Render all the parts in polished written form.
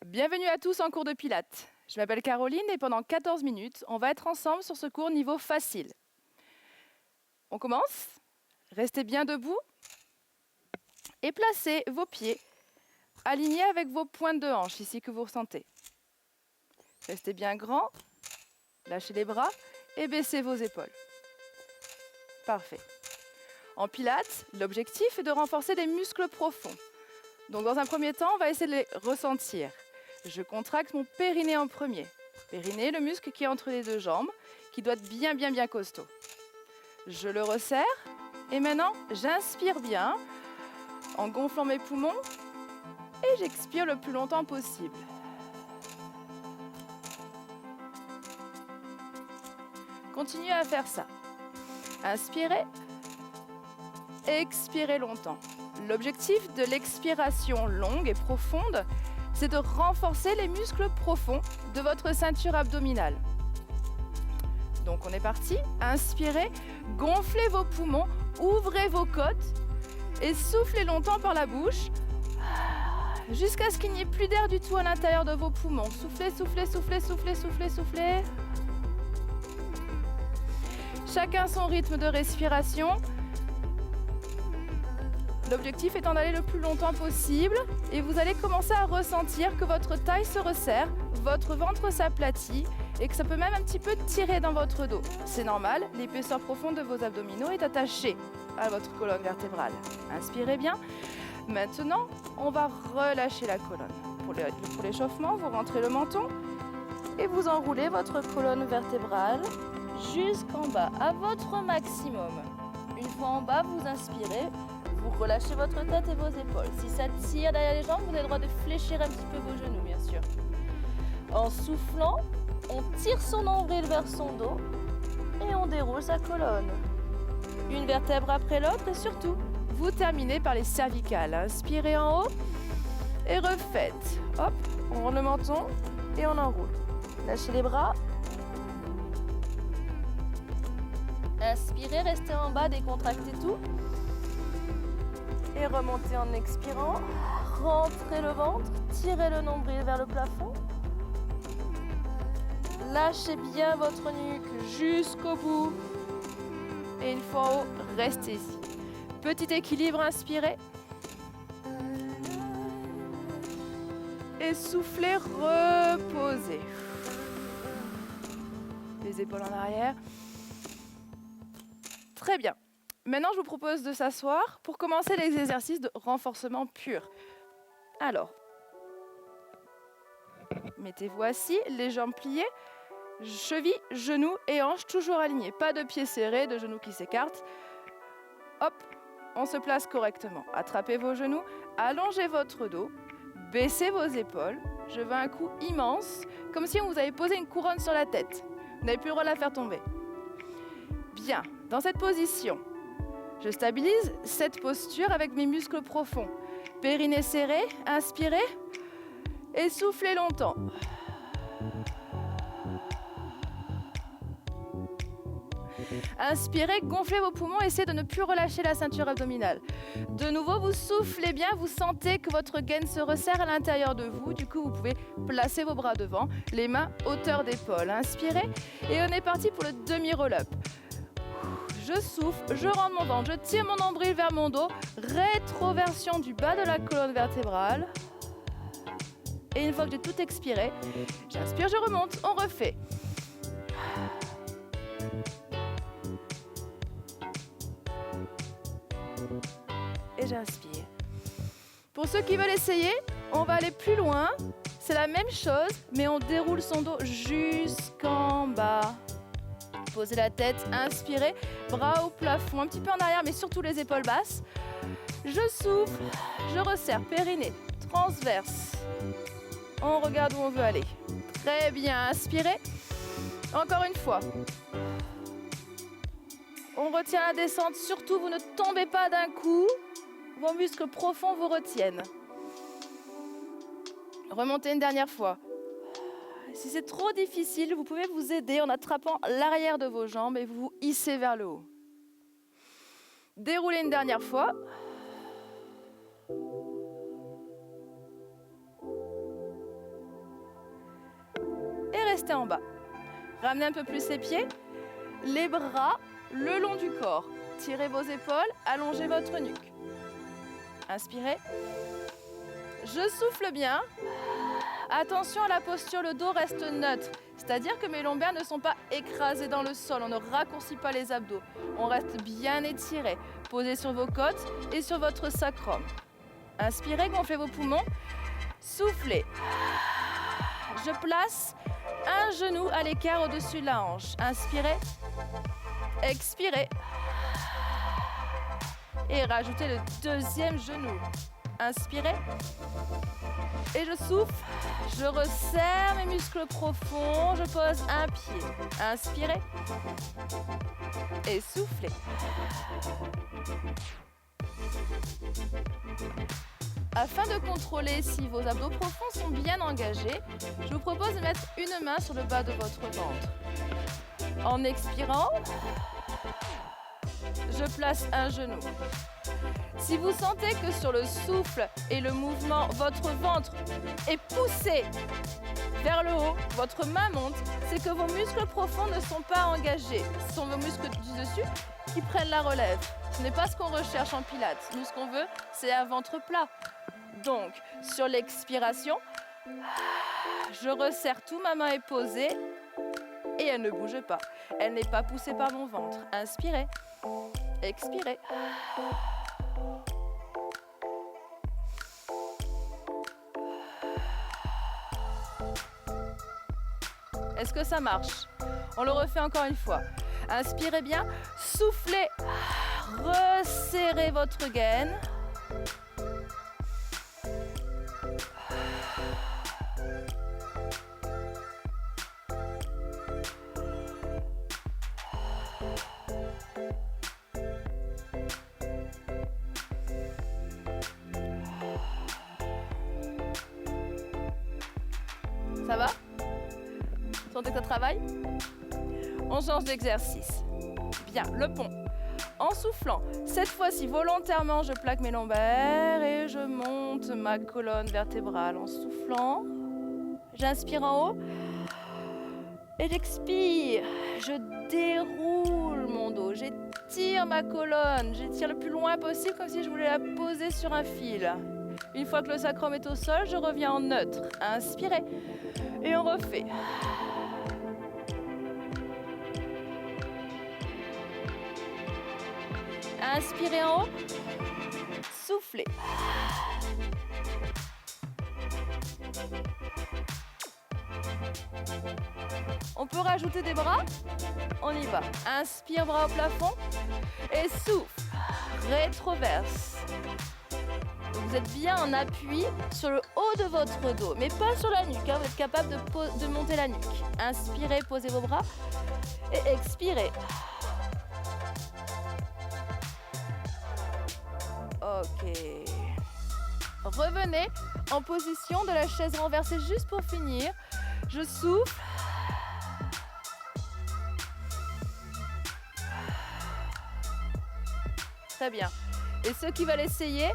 Bienvenue à tous en cours de Pilates. Je m'appelle Caroline et pendant 14 minutes, on va être ensemble sur ce cours niveau facile. On commence. Restez bien debout et placez vos pieds alignés avec vos pointes de hanche, ici que vous ressentez. Restez bien grand, lâchez les bras et baissez vos épaules. Parfait. En Pilates, l'objectif est de renforcer les muscles profonds. Donc dans un premier temps, on va essayer de les ressentir. Je contracte mon périnée en premier. Périnée, le muscle qui est entre les deux jambes, qui doit être bien costaud. Je le resserre et maintenant, j'inspire bien en gonflant mes poumons et j'expire le plus longtemps possible. Continuez à faire ça. Inspirez, expirez longtemps. L'objectif de l'expiration longue et profonde, c'est de renforcer les muscles profonds de votre ceinture abdominale. Donc on est parti. Inspirez, gonflez vos poumons, ouvrez vos côtes et soufflez longtemps par la bouche jusqu'à ce qu'il n'y ait plus d'air du tout à l'intérieur de vos poumons. Soufflez, soufflez, soufflez, soufflez, soufflez, soufflez. Chacun son rythme de respiration. L'objectif étant d'aller le plus longtemps possible et vous allez commencer à ressentir que votre taille se resserre, votre ventre s'aplatit et que ça peut même un petit peu tirer dans votre dos. C'est normal, l'épaisseur profonde de vos abdominaux est attachée à votre colonne vertébrale. Inspirez bien. Maintenant, on va relâcher la colonne. Pour l'échauffement, vous rentrez le menton et vous enroulez votre colonne vertébrale jusqu'en bas, à votre maximum. Une fois en bas, vous inspirez. Vous relâchez votre tête et vos épaules. Si ça tire derrière les jambes, vous avez le droit de fléchir un petit peu vos genoux, bien sûr. En soufflant, on tire son nombril vers son dos et on déroule sa colonne. Une vertèbre après l'autre et surtout, vous terminez par les cervicales. Inspirez en haut et refaites. Hop, on rend le menton et on enroule. Lâchez les bras. Inspirez, restez en bas, décontractez tout. Et remontez en expirant, rentrez le ventre, tirez le nombril vers le plafond. Lâchez bien votre nuque jusqu'au bout. Et une fois en haut, restez ici. Petit équilibre, inspirez. Et soufflez, reposez. Les épaules en arrière. Très bien. Maintenant, je vous propose de s'asseoir pour commencer les exercices de renforcement pur. Alors, mettez-vous assis, les jambes pliées, chevilles, genoux et hanches toujours alignés. Pas de pieds serrés, de genoux qui s'écartent. Hop, on se place correctement. Attrapez vos genoux, allongez votre dos, baissez vos épaules. Je veux un coup immense, comme si on vous avait posé une couronne sur la tête. Vous n'avez plus le droit de la faire tomber. Bien, dans cette position, je stabilise cette posture avec mes muscles profonds. Périnée serré, inspirez et soufflez longtemps. Inspirez, gonflez vos poumons, essayez de ne plus relâcher la ceinture abdominale. De nouveau, vous soufflez bien, vous sentez que votre gaine se resserre à l'intérieur de vous. Du coup, vous pouvez placer vos bras devant, les mains hauteur d'épaule. Inspirez et on est parti pour le demi-roll-up. Je souffle, je rentre mon ventre, je tire mon nombril vers mon dos, rétroversion du bas de la colonne vertébrale. Et une fois que j'ai tout expiré, j'inspire, je remonte, on refait. Et j'inspire. Pour ceux qui veulent essayer, on va aller plus loin. C'est la même chose, mais on déroule son dos jusqu'en bas. Posez la tête, inspirez, bras au plafond, un petit peu en arrière, mais surtout les épaules basses. Je souffle, je resserre, périnée, transverse. On regarde où on veut aller. Très bien, inspirez. Encore une fois. On retient la descente, surtout vous ne tombez pas d'un coup. Vos muscles profonds vous retiennent. Remontez une dernière fois. Si c'est trop difficile, vous pouvez vous aider en attrapant l'arrière de vos jambes et vous vous hissez vers le haut. Déroulez une dernière fois. restez en bas. Ramenez un peu plus les pieds, les bras le long du corps. Tirez vos épaules, allongez votre nuque. Inspirez. Je souffle bien. Attention à la posture, le dos reste neutre. C'est-à-dire que mes lombaires ne sont pas écrasés dans le sol. On ne raccourcit pas les abdos. On reste bien étiré. Posez sur vos côtes et sur votre sacrum. Inspirez, gonflez vos poumons. Soufflez. Je place un genou à l'écart au-dessus de la hanche. Inspirez. Expirez. Et rajoutez le deuxième genou. Inspirez. Et je souffle. Je resserre mes muscles profonds. Je pose un pied. Inspirez. Et soufflez. Afin de contrôler si vos abdos profonds sont bien engagés, je vous propose de mettre une main sur le bas de votre ventre. En expirant, je place un genou. Si vous sentez que sur le souffle et le mouvement, votre ventre est poussé vers le haut, votre main monte, c'est que vos muscles profonds ne sont pas engagés. Ce sont vos muscles du dessus qui prennent la relève. Ce n'est pas ce qu'on recherche en pilates. Nous, ce qu'on veut, c'est un ventre plat. Donc, sur l'expiration, je resserre tout, ma main est posée et elle ne bouge pas. Elle n'est pas poussée par mon ventre. Inspirez, expirez. Est-ce que ça marche? On le refait encore une fois. Inspirez bien, soufflez, resserrez votre gaine. Ça va? Vous sentez que ça travaille? On change d'exercice. Bien, le pont. En soufflant, cette fois-ci volontairement, je plaque mes lombaires et je monte ma colonne vertébrale. En soufflant, j'inspire en haut et j'expire. Je déroule mon dos, j'étire ma colonne, j'étire le plus loin possible comme si je voulais la poser sur un fil. Une fois que le sacrum est au sol, je reviens en neutre. Inspirez et on refait. Inspirez en haut, soufflez. On peut rajouter des bras? On y va. Inspire, bras au plafond et souffle. Rétroverse. Vous êtes bien en appui sur le haut de votre dos, mais pas sur la nuque. Vous êtes capable de monter la nuque. Inspirez, posez vos bras et expirez. Ok. Revenez en position de la chaise renversée juste pour finir. Je souffle. Très bien. Et ceux qui veulent essayer,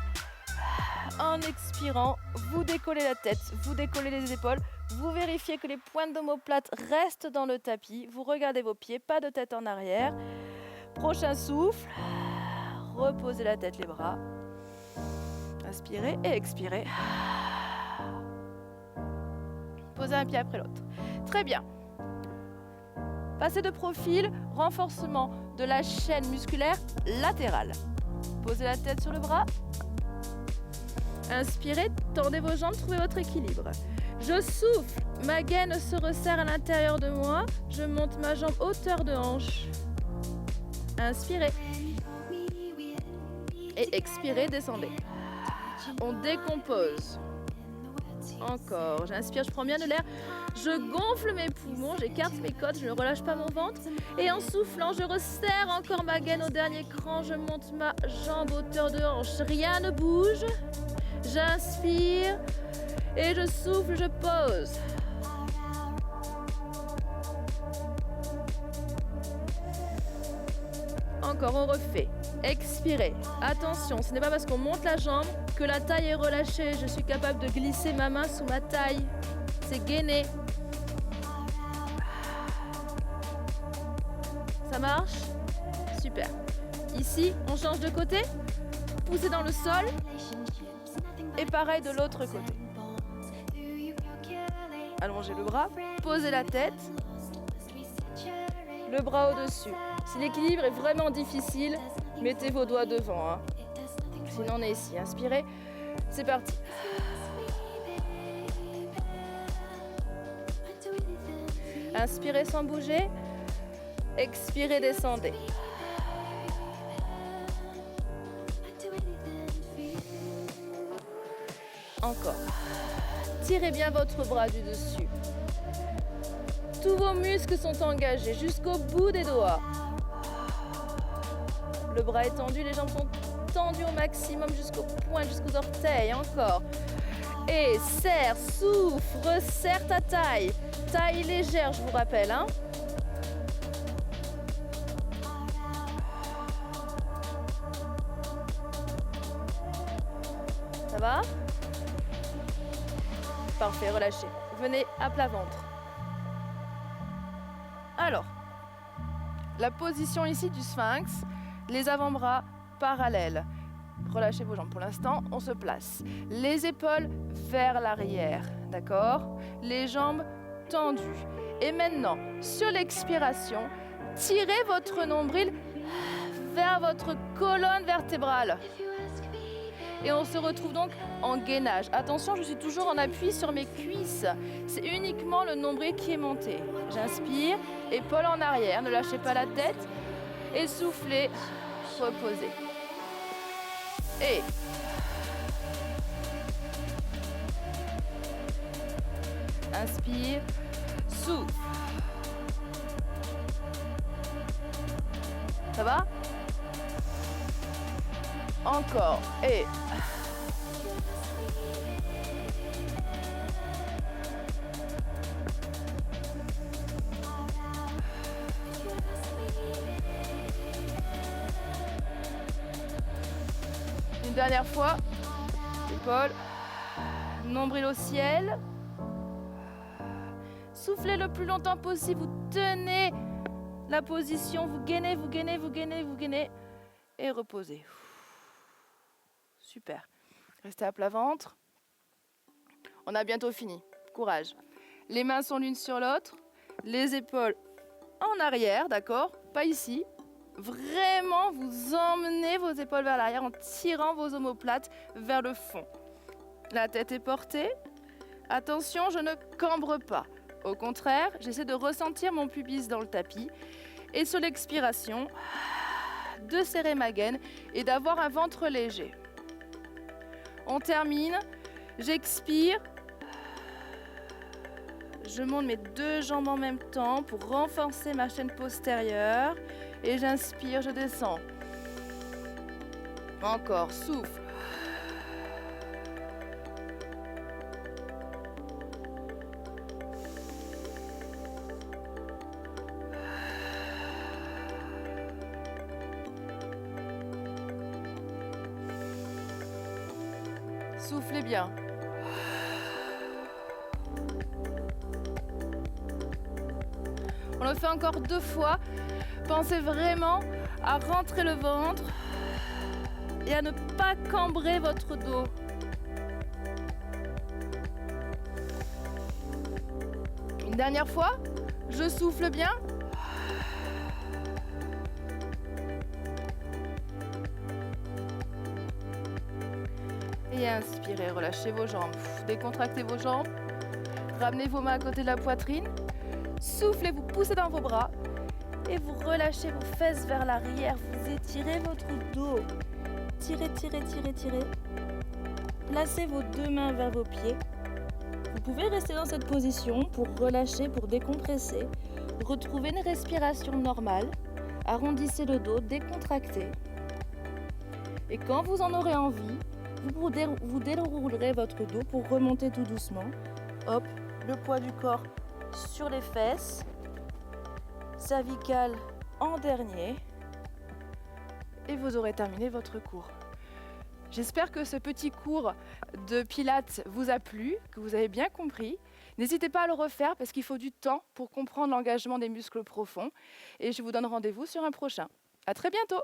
en expirant, vous décollez la tête, vous décollez les épaules, vous vérifiez que les pointes d'omoplate restent dans le tapis, vous regardez vos pieds, pas de tête en arrière. Prochain souffle, reposez la tête, les bras. Inspirez et expirez. Posez un pied après l'autre. Très bien. Passez de profil, renforcement de la chaîne musculaire latérale. Posez la tête sur le bras. Inspirez, tendez vos jambes, trouvez votre équilibre. Je souffle, ma gaine se resserre à l'intérieur de moi. Je monte ma jambe hauteur de hanche. Inspirez. Et expirez, descendez. On décompose. Encore. J'inspire, je prends bien de l'air. Je gonfle mes poumons, j'écarte mes côtes, je ne relâche pas mon ventre. Et en soufflant, je resserre encore ma gaine au dernier cran. Je monte ma jambe hauteur de hanche. Rien ne bouge. J'inspire et je souffle, je pose. Encore, on refait. Expirez. Attention, ce n'est pas parce qu'on monte la jambe que la taille est relâchée. Je suis capable de glisser ma main sous ma taille. C'est gainé. Ça marche? Super. Ici, on change de côté. Poussez dans le sol. Et pareil de l'autre côté. Allongez le bras, posez la tête. Le bras au-dessus. Si l'équilibre est vraiment difficile, mettez vos doigts devant. Hein. Sinon, on est ici. Inspirez. C'est parti. Inspirez sans bouger. Expirez, descendez. Encore. Tirez bien votre bras du dessus. Tous vos muscles sont engagés jusqu'au bout des doigts. Le bras est tendu, les jambes sont tendues au maximum jusqu'aux pointes, jusqu'aux orteils. Encore. Et serre, souffle, resserre ta taille. Taille légère, je vous rappelle. Hein. Ça va? Parfait, relâchez. Venez à plat ventre. Alors, la position ici du sphinx, les avant-bras parallèles. Relâchez vos jambes pour l'instant, on se place. Les épaules vers l'arrière, d'accord? Les jambes tendues. Et maintenant, sur l'expiration, tirez votre nombril vers votre colonne vertébrale. Et on se retrouve donc en gainage. Attention, je suis toujours en appui sur mes cuisses. C'est uniquement le nombril qui est monté. J'inspire, épaules en arrière, ne lâchez pas la tête. Et soufflez, reposez. Et inspire, souffle. Ça va? Encore. Et une dernière fois. Épaules. Nombril au ciel. Soufflez le plus longtemps possible. Vous tenez la position. Vous gainez, vous gainez, vous gainez, vous gainez. Et reposez. Super. Restez à plat ventre. On a bientôt fini. Courage. Les mains sont l'une sur l'autre. Les épaules en arrière, d'accord? Pas ici. Vraiment, vous emmenez vos épaules vers l'arrière en tirant vos omoplates vers le fond. La tête est portée. Attention, je ne cambre pas. Au contraire, j'essaie de ressentir mon pubis dans le tapis. Et sur l'expiration, de serrer ma gaine et d'avoir un ventre léger. On termine, j'expire, je monte mes deux jambes en même temps pour renforcer ma chaîne postérieure et j'inspire, je descends. Encore, souffle. Soufflez bien. On le fait encore 2 fois. Pensez vraiment à rentrer le ventre et à ne pas cambrer votre dos. Une dernière fois. Je souffle bien. Et inspirez, relâchez vos jambes. Décontractez vos jambes. Ramenez vos mains à côté de la poitrine. Soufflez, vous poussez dans vos bras. Et vous relâchez vos fesses vers l'arrière. Vous étirez votre dos. Tirez, tirez, tirez, tirez. Placez vos 2 mains vers vos pieds. Vous pouvez rester dans cette position pour relâcher, pour décompresser. Retrouvez une respiration normale. Arrondissez le dos, décontractez. Et quand vous en aurez envie, vous déroulerez votre dos pour remonter tout doucement. Hop, le poids du corps sur les fesses. Cervicale en dernier. Et vous aurez terminé votre cours. J'espère que ce petit cours de Pilates vous a plu, que vous avez bien compris. N'hésitez pas à le refaire parce qu'il faut du temps pour comprendre l'engagement des muscles profonds. Et je vous donne rendez-vous sur un prochain. À très bientôt!